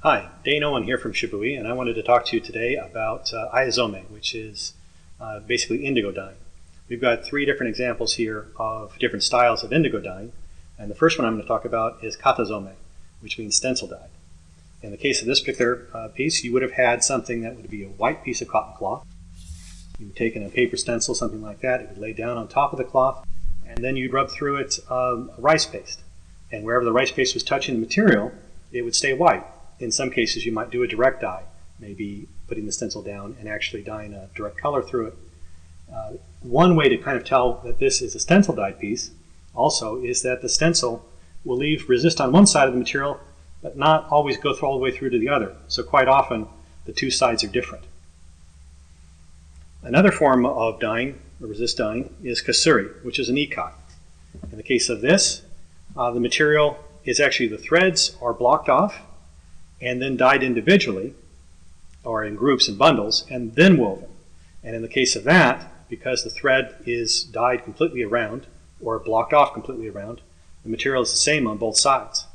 Hi, Dane Owen here from Shibui, and I wanted to talk to you today about Aizome, which is basically indigo dyeing. We've got three different examples here of different styles of indigo dyeing, and the first one I'm going to talk about is Catasome, which means stencil dyed. In the case of this particular piece, you would have had something that would be a white piece of cotton cloth. You've taken a paper stencil, something like that, it would lay down on top of the cloth, and then you'd rub through it a rice paste. And wherever the rice paste was touching the material, it would stay white. In some cases, you might do a direct dye, maybe putting the stencil down and actually dyeing a direct color through it. One way to kind of tell that this is a stencil dyed piece also is that the stencil will leave resist on one side of the material, but not always go all the way through to the other. So quite often, the two sides are different. Another form of dyeing, or resist dyeing, is Esiri, which is an ikat. In the case of this, the material is actually the threads are blocked off and then dyed individually, or in groups and bundles, and then woven. And in the case of that, because the thread is dyed completely around, or blocked off completely around, the material is the same on both sides.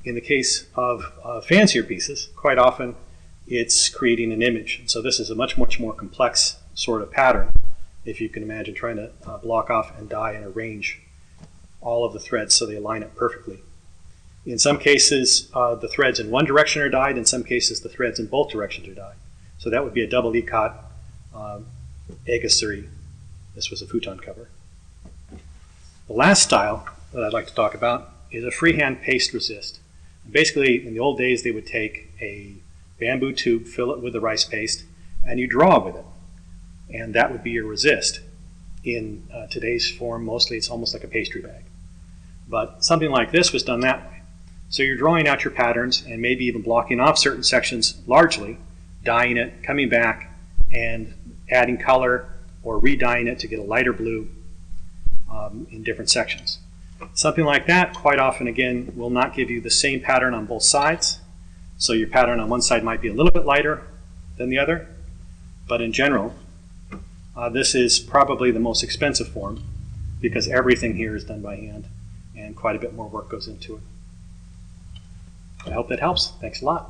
In the case of fancier pieces, quite often it's creating an image. So this is a much more complex sort of pattern, if you can imagine trying to block off and dye and arrange all of the threads so they line up perfectly. In some cases, the threads in one direction are dyed. In some cases, the threads in both directions are dyed. So that would be a double ikat egg Esiri. This was a futon cover. The last style that I'd like to talk about is a freehand paste resist. Basically, in the old days, they would take a bamboo tube, fill it with the rice paste, and you draw with it. And that would be your resist. In today's form, mostly it's almost like a pastry bag. But something like this was done that way. So you're drawing out your patterns and maybe even blocking off certain sections largely, dyeing it, coming back, and adding color or re-dyeing it to get a lighter blue in different sections. Something like that, quite often, again, will not give you the same pattern on both sides. So your pattern on one side might be a little bit lighter than the other, but in general, this is probably the most expensive form because everything here is done by hand and quite a bit more work goes into it. I hope that helps. Thanks a lot.